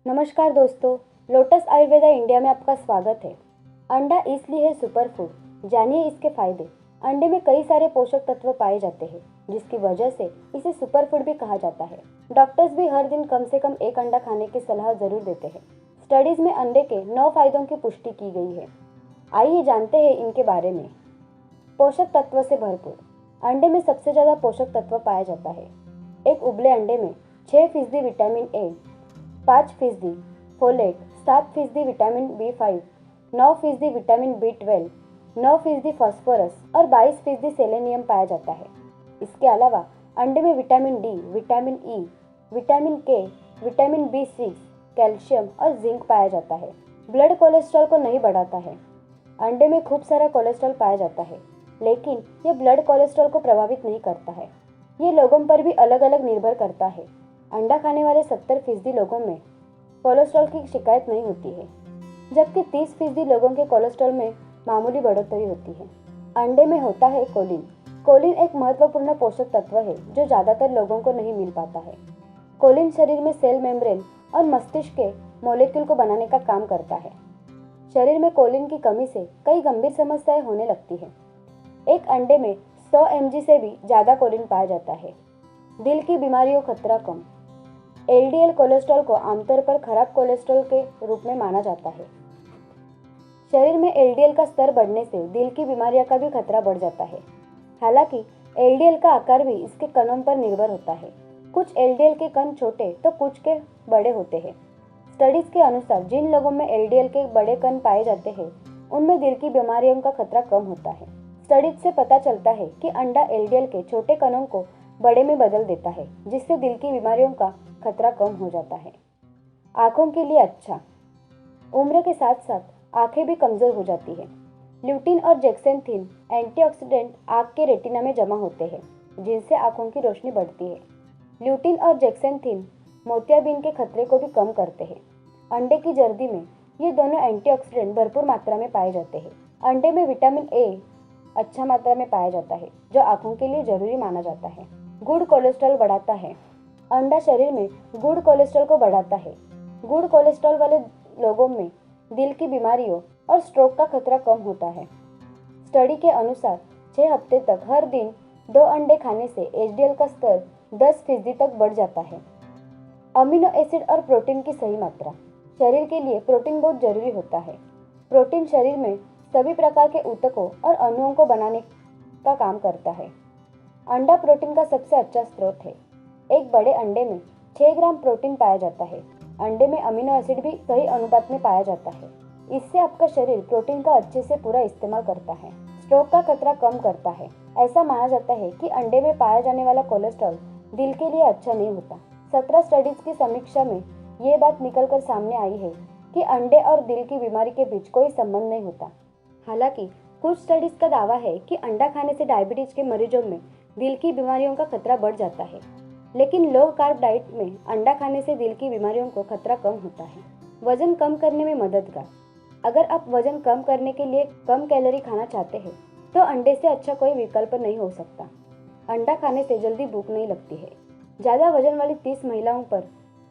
नमस्कार दोस्तों, lotus Ayurveda India में आपका स्वागत है। अंडा इसलिए है सुपर फूड, जानिए इसके फायदे। अंडे में कई सारे पोषक तत्व पाए जाते हैं, जिसकी वजह से इसे सुपर फूड भी कहा जाता है। डॉक्टर्स भी हर दिन कम से कम एक अंडा खाने की सलाह जरूर देते हैं। स्टडीज में अंडे के 9 फायदों की पुष्टि की गई है। आइए जानते हैं इनके बारे में। पोषक तत्व से भरपूर। अंडे में सबसे ज्यादा पोषक तत्व पाया जाता है। एक उबले अंडे में 6% vitamin A, 5% folate, 7% vitamin B5, 9% vitamin B12, 9% phosphorus और 22% सेलेनियम पाया जाता है। इसके अलावा अंडे में vitamin D, vitamin E, vitamin के, विटामिन B6, कैल्शियम और जिंक पाया जाता है। ब्लड कोलेस्ट्रॉल को नहीं बढ़ाता है। अंडे में खूब सारा कोलेस्ट्रॉल पाया जाता है, लेकिन यह ब्लड कोलेस्ट्रॉल को प्रभावित नहीं करता है। ये लोगों पर भी अलग अलग निर्भर करता है। अंडा खाने वाले 70% लोगों में कोलेस्ट्रॉल की शिकायत नहीं होती है, जबकि 30% लोगों के कोलेस्ट्रॉल में मामूली बढ़ोतरी होती है। अंडे में होता है कोलिन। कोलिन एक महत्वपूर्ण पोषक तत्व है जो ज्यादातर लोगों को नहीं मिल पाता है। कोलिन शरीर में सेल मेम्ब्रेन और मस्तिष्क के मॉलिक्यूल को बनाने का काम करता है। शरीर में कोलिन की कमी से कई गंभीर समस्याएं होने लगती है। एक अंडे में 100 mg से भी ज्यादा कोलिन पाया जाता है। दिल की बीमारियों खतरा कम। एलडीएल कोलेस्ट्रॉल को आमतौर पर खराब कोलेस्ट्रॉल के रूप में माना जाता है। शरीर में एलडीएल का स्तर बढ़ने से दिल की बीमारियों का भी खतरा बढ़ जाता है। हालांकि एलडीएल का आकार भी इसके कणों पर निर्भर होता है। कुछ एलडीएल के कण छोटे तो कुछ के बड़े होते हैं। स्टडीज के अनुसार जिन लोगों में एलडीएल के बड़े कण पाए जाते हैं, उनमें दिल की बीमारियों का खतरा कम होता है। स्टडीज से पता चलता है कि अंडा एलडीएल के छोटे कणों को बड़े में बदल देता है, जिससे दिल की बीमारियों का खतरा कम हो जाता है। आंखों के लिए अच्छा। उम्र के साथ साथ आंखें भी कमजोर हो जाती है। ल्यूटिन और जेक्सेंथिन एंटीऑक्सीडेंट आंख के रेटिना में जमा होते हैं, जिनसे आंखों की रोशनी बढ़ती है। ल्यूटिन और जेक्सेंथिन मोतियाबिंद के खतरे को भी कम करते हैं। अंडे की जर्दी में ये दोनों एंटीऑक्सीडेंट भरपूर मात्रा में पाए जाते हैं। अंडे में विटामिन ए अच्छा मात्रा में पाया जाता है, जो आंखों के लिए जरूरी माना जाता है। गुड कोलेस्ट्रॉल बढ़ाता है। अंडा शरीर में गुड कोलेस्ट्रॉल को बढ़ाता है। गुड कोलेस्ट्रॉल वाले लोगों में दिल की बीमारियों और स्ट्रोक का खतरा कम होता है। स्टडी के अनुसार 6 हफ्ते तक हर दिन 2 अंडे खाने से एचडीएल का स्तर 10% तक बढ़ जाता है। अमीनो एसिड और प्रोटीन की सही मात्रा। शरीर के लिए प्रोटीन बहुत जरूरी होता है। प्रोटीन शरीर में सभी प्रकार के ऊतकों और अणुओं को बनाने का काम करता है। अंडा प्रोटीन का सबसे अच्छा स्रोत है। एक बड़े अंडे में 6 ग्राम प्रोटीन पाया जाता है। अंडे में अमीनो एसिड भी सही अनुपात में पाया जाता है। इससे आपका शरीर प्रोटीन का अच्छे से पूरा इस्तेमाल करता है। स्ट्रोक का खतरा कम करता है। ऐसा माना जाता है कि अंडे में पाया जाने वाला कोलेस्ट्रॉल दिल के लिए अच्छा नहीं होता। 17 स्टडीज की समीक्षा में ये बात निकल कर सामने आई है कि अंडे और दिल की बीमारी के बीच कोई संबंध नहीं होता। हालांकि कुछ स्टडीज का दावा है कि अंडा खाने से डायबिटीज के मरीजों में दिल की बीमारियों का खतरा बढ़ जाता है, लेकिन लो कार्ब डाइट में अंडा खाने से दिल की बीमारियों को खतरा कम होता है। वजन कम करने में मददगार। अगर आप वजन कम करने के लिए कम कैलोरी खाना चाहते हैं, तो अंडे से अच्छा कोई विकल्प नहीं हो सकता। अंडा खाने से जल्दी भूख नहीं लगती है। ज़्यादा वजन वाली 30 महिलाओं पर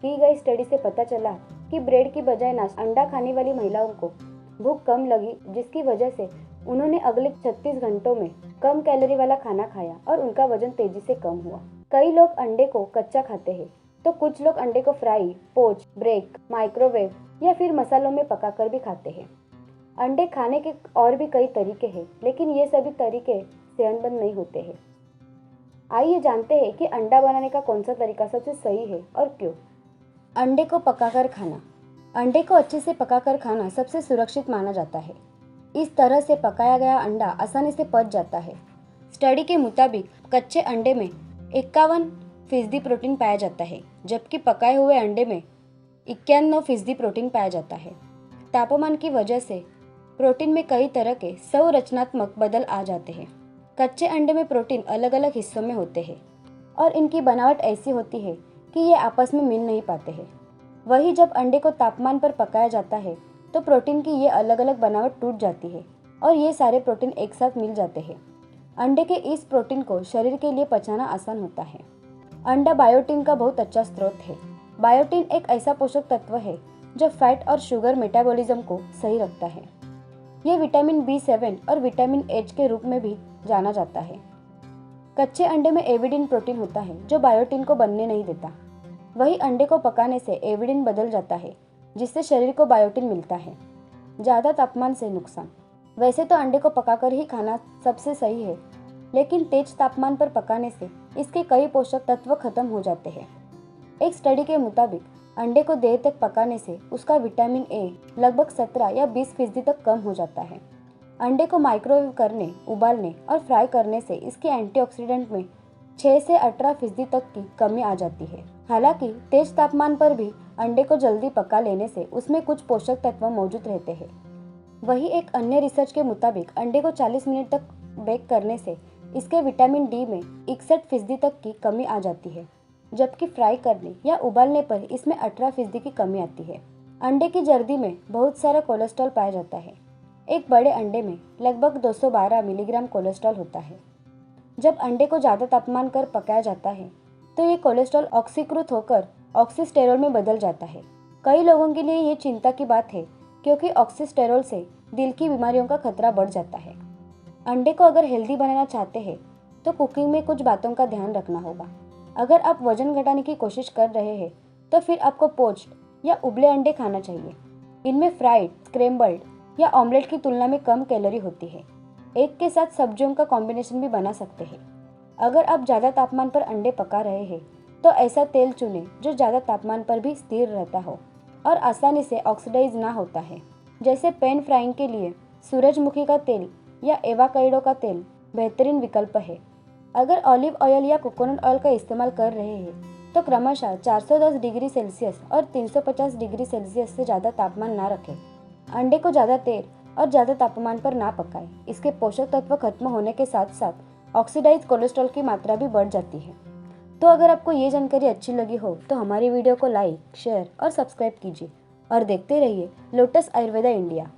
की गई स्टडी से पता चला कि ब्रेड की बजाय अंडा खाने वाली महिलाओं को भूख कम लगी, जिसकी वजह से उन्होंने अगले 36 घंटों में कम कैलोरी वाला खाना खाया और उनका वजन तेजी से कम हुआ। कई लोग अंडे को कच्चा खाते हैं, तो कुछ लोग अंडे को फ्राई, पोच, ब्रेक, माइक्रोवेव या फिर मसालों में पकाकर भी खाते हैं। अंडे खाने के और भी कई तरीके हैं, लेकिन ये सभी तरीके सेहतमंद नहीं होते हैं। आइए जानते हैं कि अंडा बनाने का कौन सा तरीका सबसे सही है और क्यों। अंडे को पकाकर खाना। अंडे को अच्छे से पकाकर खाना सबसे सुरक्षित माना जाता है। इस तरह से पकाया गया अंडा आसानी से पच जाता है। स्टडी के मुताबिक कच्चे अंडे में 51% प्रोटीन पाया जाता है, जबकि पकाए हुए अंडे में 91% प्रोटीन पाया जाता है। तापमान की वजह से प्रोटीन में कई तरह के संरचनात्मक बदल आ जाते हैं। कच्चे अंडे में प्रोटीन अलग अलग हिस्सों में होते हैं और इनकी बनावट ऐसी होती है कि ये आपस में मिल नहीं पाते हैं। वही जब अंडे को तापमान पर पकाया जाता है, तो प्रोटीन की ये अलग अलग बनावट टूट जाती है और ये सारे प्रोटीन एक साथ मिल जाते हैं। अंडे के इस प्रोटीन को शरीर के लिए पचाना आसान होता है। अंडा बायोटीन का बहुत अच्छा स्रोत है। बायोटिन एक ऐसा पोषक तत्व है जो फैट और शुगर मेटाबॉलिज्म को सही रखता है। ये विटामिन B7 और विटामिन H के रूप में भी जाना जाता है। कच्चे अंडे में एविडिन प्रोटीन होता है जो बायोटिन को बनने नहीं देता। वही अंडे को पकाने से एविडिन बदल जाता है, जिससे शरीर को बायोटिन मिलता है। ज़्यादा तापमान से नुकसान। वैसे तो अंडे को पकाकर ही खाना सबसे सही है, लेकिन तेज तापमान पर पकाने से इसके कई पोषक तत्व खत्म हो जाते हैं। एक स्टडी के मुताबिक अंडे को देर तक पकाने से उसका विटामिन ए लगभग 17 या 20% तक कम हो जाता है। अंडे को माइक्रोवेव करने, उबालने और फ्राई करने से इसके एंटीऑक्सीडेंट में 6 से 18% तक की कमी आ जाती है। हालांकि तेज तापमान पर भी अंडे को जल्दी पका लेने से उसमें कुछ पोषक तत्व मौजूद रहते हैं। वही एक अन्य रिसर्च के मुताबिक अंडे को 40 मिनट तक बेक करने से इसके विटामिन डी में 61% तक की कमी आ जाती है, जबकि फ्राई करने या उबालने पर इसमें 18% की कमी आती है। अंडे की जर्दी में बहुत सारा कोलेस्ट्रॉल पाया जाता है। एक बड़े अंडे में लगभग 212 मिलीग्राम कोलेस्ट्रॉल होता है। जब अंडे को ज़्यादा तापमान कर पकाया जाता है तो ये कोलेस्ट्रॉल ऑक्सीकृत होकर ऑक्सीस्टेरोल में बदल जाता है। कई लोगों के लिए ये चिंता की बात है, क्योंकि ऑक्सीस्टेरोल से दिल की बीमारियों का खतरा बढ़ जाता है। अंडे को अगर हेल्दी बनाना चाहते हैं तो कुकिंग में कुछ बातों का ध्यान रखना होगा। अगर आप वजन घटाने की कोशिश कर रहे हैं तो फिर आपको पोच्ड या उबले अंडे खाना चाहिए। इनमें फ्राइड, स्क्रैम्बल्ड या ऑमलेट की तुलना में कम कैलोरी होती है। एक के साथ सब्जियों का कॉम्बिनेशन भी बना सकते हैं। अगर आप ज़्यादा तापमान पर अंडे पका रहे हैं तो ऐसा तेल चुनें जो ज़्यादा तापमान पर भी स्थिर रहता हो और आसानी से ऑक्सीडाइज ना होता है। जैसे पैन फ्राइंग के लिए सूरजमुखी का तेल या एवाकाडो का तेल बेहतरीन विकल्प है। अगर ऑलिव ऑयल या कोकोनट ऑयल का इस्तेमाल कर रहे हैं तो क्रमशः 410 डिग्री सेल्सियस और 350 डिग्री सेल्सियस से ज़्यादा तापमान ना रखें। अंडे को ज़्यादा तेल और ज़्यादा तापमान पर ना पकाएं। इसके पोषक तत्व खत्म होने के साथ साथ ऑक्सीडाइज कोलेस्ट्रॉल की मात्रा भी बढ़ जाती है। तो अगर आपको ये जानकारी अच्छी लगी हो तो हमारी वीडियो को लाइक, शेयर और सब्सक्राइब कीजिए और देखते रहिए लोटस आयुर्वेदा इंडिया।